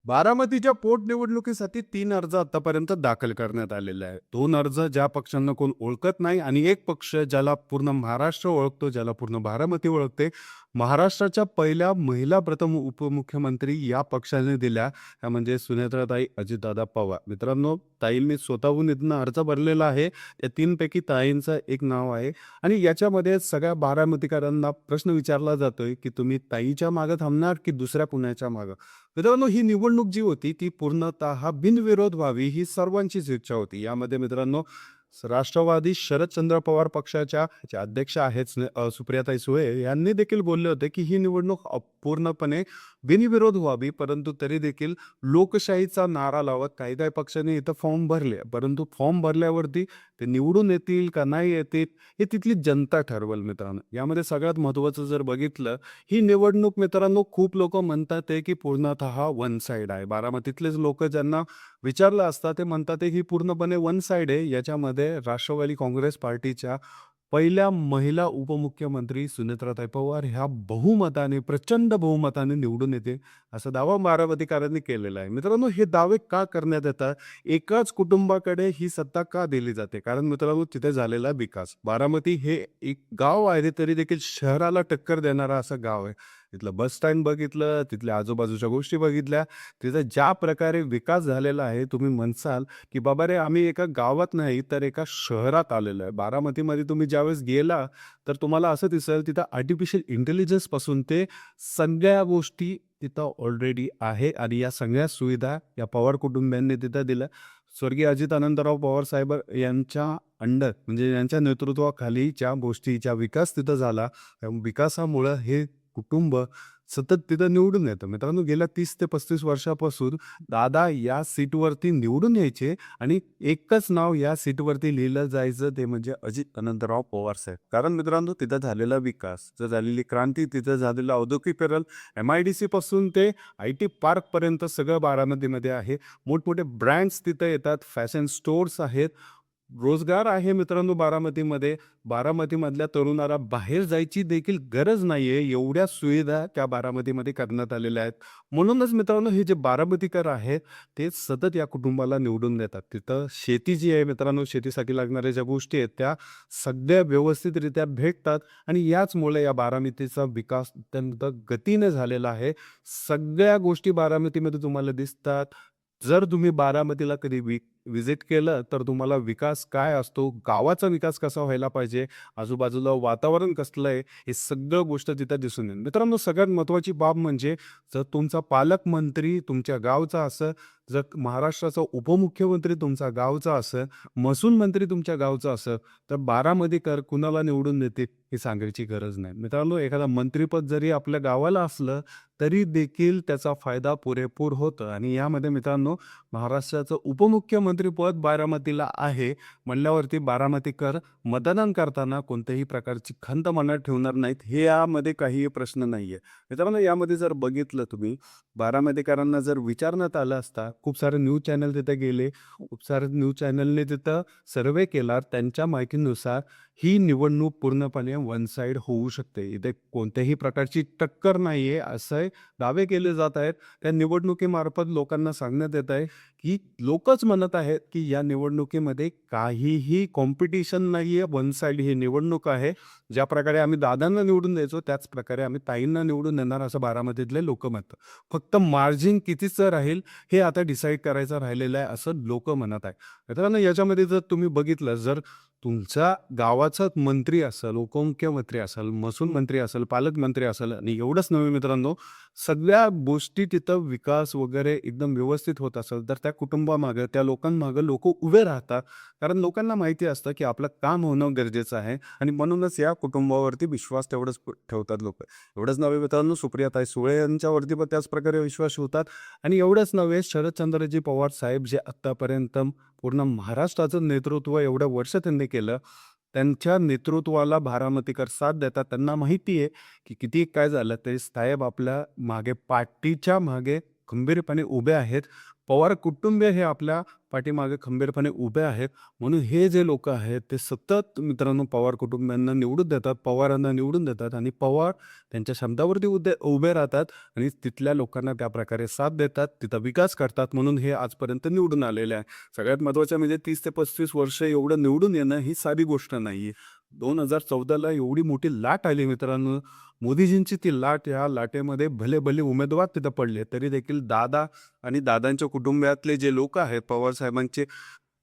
बारामतीच्या पोटनिवडणुकीसाठी 3 अर्ज आतापर्यंत दाखल करण्यात आलेले आहेत. 2 अर्ज ज्या पक्षांना कोण ओळखत नाही आणि एक पक्ष ज्याला पूर्ण महाराष्ट्र ओळखतो, ज्याला पूर्ण बारामती ओळखते. महाराष्ट्राच्या पहिल्या महिला प्रथम उपमुख्यमंत्री या पक्षाने दिल्या, त्या म्हणजे सुनेत्राताई अजितदादा पवार. मित्रांनो, ताईंनी स्वतःहून इथनं अर्ज भरलेला आहे. त्या 3 पैकी ताईंचं एक नाव आहे आणि याच्यामध्ये सगळ्या बारामतीकरांना प्रश्न विचारला जातोय, की तुम्ही ताईच्या मागे थांबणार की दुसऱ्या कुणाच्या मागे? मित्रांनो, ही निवडणूक जी होती ती पूर्णतः बिनविरोध व्हावी ही सर्वांचीच इच्छा होती. यामध्ये मित्रांनो, राष्ट्रवादी शरदचंद्र पवार पक्षाच्या ज्या अध्यक्ष आहेत सुप्रियाताई सुळे यांनी देखील बोलले होते की ही निवडणूक पूर्णपणे बिनविरोध व्हावी, परंतु तरी देखील लोकशाहीचा नारा लावत काही काही पक्षांनी इथं फॉर्म भरले, परंतु फॉर्म भरल्यावरती ते निवडून येतील का नाही येतील हे तिथली जनता ठरवल. मित्रांनो, यामध्ये सगळ्यात महत्त्वाचं जर बघितलं, ही निवडणूक मित्रांनो खूप लोक म्हणतात आहे की पूर्णतः वन साइड आहे. बारामतीतलेच लोक ज्यांना विचारलं असता ते म्हणतात ही पूर्णपणे वन साइड आहे. याच्यामध्ये राष्ट्रवादी काँग्रेस पार्टीच्या पहिल्या महिला उपमुख्यमंत्री सुनेत्राताई पवार ह्या बहुमताने, प्रचंड बहुमताने निवडून येते असा दावा बारामतीकरांनी केलेला आहे. मित्रांनो, हे दावे का करण्यात येतात? एकाच कुटुंबाकडे ही सत्ता का दिली जाते? कारण मित्रांनो, तिथे झालेला विकास. बारामती हे एक गाव आहे तरी देखील शहराला टक्कर देणारा असं गाव आहे. तिथलं बस स्टँड बघितलं, तिथल्या आजूबाजूच्या गोष्टी बघितल्या, तिथं ज्या प्रकारे विकास झालेला आहे, तुम्ही म्हणसाल की बाबा रे, आम्ही एका गावात नाही तर एका शहरात आलेलो आहे. बारामतीमध्ये तुम्ही ज्यावेळेस गेला तर तुम्हाला असं दिसेल तिथं आर्टिफिशियल इंटेलिजन्स पासून ते सगळ्या गोष्टी तिथं ऑलरेडी आहे आणि या सगळ्या सुविधा या पवार कुटुंबियांनी तिथं दिल्या. स्वर्गीय अजित अनंतराव पवार साहेब यांच्या अंडर म्हणजे यांच्या नेतृत्वाखाली ज्या गोष्टीचा विकास तिथं झाला, त्या विकासामुळं हे कुटुंब सतत तिथं निवडून येतं. मित्रांनो, गेल्या 30 ते 35 वर्षापासून दादा या सीटवरती निवडून यायचे आणि एकच नाव या सीटवरती लिहिलं जायचं, ते म्हणजे अजित अनंतराव पवार साहेब. कारण मित्रांनो, तिथं झालेला विकास, तिथं झालेली क्रांती, तिथं झालेलं औद्योगिकीकरण, MIDC पासून ते IT पार्कपर्यंत सगळं बारामतीमध्ये आहे. मोठमोठे ब्रँड्स तिथं येतात, फॅशन स्टोअर्स आहेत, रोजगार आहे मित्रांनो बारामतीमध्ये. बारामतीमधल्या तरुणाला बाहेर जायची देखील गरज नाहीये, एवढ्या सुविधा त्या बारामतीमध्ये करण्यात आलेल्या आहेत. म्हणूनच मित्रांनो, हे जे बारामतीकर आहेत ते सतत या कुटुंबाला निवडून देतात. तिथं शेती जी आहे मित्रांनो, शेतीसाठी लागणाऱ्या ज्या गोष्टी आहेत त्या सगळ्या व्यवस्थितरित्या भेटतात आणि याचमुळे या बारामतीचा विकास अत्यंत गतीने झालेला आहे. सगळ्या गोष्टी बारामतीमध्ये तुम्हाला दिसतात. जर तुम्ही बारामतीला कधी व्हिजिट केलं तर तुम्हाला विकास काय असतो, गावाचा विकास कसा व्हायला पाहिजे, आजूबाजूला वातावरण कसलं आहे, हे सगळं गोष्ट तिथं दिसून येईल. मित्रांनो, सगळ्यात महत्त्वाची बाब म्हणजे जर तुमचा पालकमंत्री तुमच्या गावचा असेल, जर महाराष्ट्राचा उपमुख्यमंत्री तुमचा गावचा असेल, महसूल मंत्री तुमच्या गावचा असेल, तर बारामतीकर कुणाला निवडून देतील हे सांगायची गरज नाही. मित्रांनो, एखादा मंत्रिपद जरी आपल्या गावाला असलं तरी देखील त्याचा फायदा पुरेपूर होतं आणि यामध्ये मित्रांनो, महाराष्ट्राचं उपमुख्यमंत्रीपद बारामतीला आहे म्हणल्यावरती बारामतीकर मतदान करताना कोणत्याही प्रकारची खंत मनात ठेवणार नाहीत, हे यामध्ये काहीही प्रश्न नाहीये. मित्रांनो, यामध्ये जर बघितलं तुम्ही, बारामतीकरांना जर विचारण्यात आलं असता, खूप सारे न्यूज चॅनल तिथे गेले, खूप सारे न्यूज चॅनलने तिथं सर्वे केला. त्यांच्या माहितीनुसार ही निवडणूक पूर्णपणे वन साइड होऊ शकते. इथे कोणत्याही प्रकारची टक्कर नाहीये असे दावे केले जात आहेत. त्या निवडणुकीमार्फत लोकांना सांगण्यात येत आहे की लोकच म्हणत आहेत की या निवडणुकीमध्ये काहीही कॉम्पिटिशन नाहीये, वन साइड ही निवडणूक आहे. ज्या प्रकारे आम्ही दादांना निवडून द्यायचो त्याच प्रकारे आम्ही ताईंना निवडून देणार असं बारामतीतले लोक म्हणतात. फक्त मार्जिन कितीचं राहील हे आता डिसाईड करायचं राहिलेलं आहे असं लोक म्हणत आहे. मित्रांनो, याच्यामध्ये जर तुम्ही बघितलं, जर तुमच्या गावाचाच मंत्री असेल, उपमुख्यमंत्री असेल, महसूल मंत्री असेल, पालकमंत्री असेल आणि एवढंच नव्हे मित्रांनो, सगळ्या गोष्टी तिथं विकास वगैरे एकदम व्यवस्थित होत असेल तर त्या कुटुंबामागं, त्या लोकांमागं लोक उभे राहतात. कारण लोकांना माहिती असतं की आपलं काम होणं गरजेचं आहे आणि म्हणूनच या कुटुंबावरती विश्वास तेवढंच ठेवतात लोक. एवढंच नव्हे मित्रांनो, सुप्रियाताई सुळे यांच्यावरती पण त्याच प्रकारे विश्वास ठेवतात आणि एवढंच नव्हे, शरदचंद्रजी पवार साहेब जे आत्तापर्यंत पूर्ण महाराष्ट्राचं नेतृत्व एवढ्या वर्ष त्यांनी केलं, त्यांच्या नेतृत्वाला बारामतीकर साथ देतात. त्यांना माहिती आहे की किती काय झालं तरी साहेब आपल्या मागे, पाठीच्या मागे खंबीरपणे उभे आहेत. पवार कुटुंबीय हे आपल्या पाठीमागे खंबीरपणे उभे आहेत. म्हणून हे जे लोकं आहेत ते सतत मित्रांनो पवार कुटुंबियांना निवडून देतात, पवारांना निवडून देतात आणि पवार त्यांच्या शब्दावरती उभे राहतात आणि तिथल्या लोकांना त्याप्रकारे साथ देतात, तिथं विकास करतात. म्हणून हे आजपर्यंत निवडून आलेले आहे. सगळ्यात महत्त्वाचं म्हणजे 30 ते 35 वर्ष एवढं निवडून येणं ही साधी गोष्ट नाहीये. 2014ला एवढी मोठी लाट आली मित्रांनो. मोदीजींची ती लाट, या लाटेमध्ये भले-भले उमेदवार तिथं पडले, तरी देखील दादा आणि दादांच्या कुटुंबातले जे लोकं आहेत, पवार साहेबांचे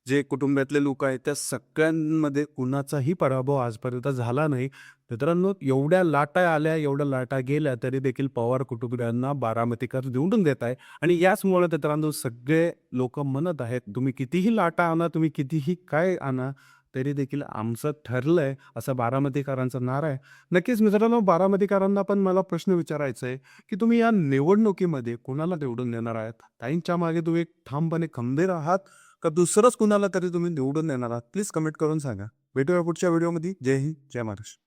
जे कुटुंबातले लोकं आहेत, त्या सगळ्यांमध्ये कुणाचाही पराभव आजपर्यंत झाला नाही. मित्रांनो, एवढ्या लाटा आल्या, एवढ्या लाटा गेल्या, तरी देखील पवार कुटुंबियांना बारामतीकर निवडून देत आहे आणि याचमुळे मित्रांनो सगळे लोकं म्हणत आहेत, तुम्ही कितीही लाटा आणा, तुम्ही कितीही काय आणा, तरी देखील आमचं ठरलंय, असा बारामतीकरांचा नारा आहे. नक्कीच मित्रांनो, बारामतीकरांना पण मला प्रश्न विचारायचा आहे, की तुम्ही या निवडणुकीमध्ये कोणाला निवडून देणार आहात? ताईंच्या मागे तुम्ही ठामपणे खंबीर आहात का दुसरंच कुणाला तरी तुम्ही निवडून देणार आहात? प्लीज कमेंट करून सांगा. भेटूया पुढच्या व्हिडिओमध्ये. जय हिंद, जय महाराष्ट्र.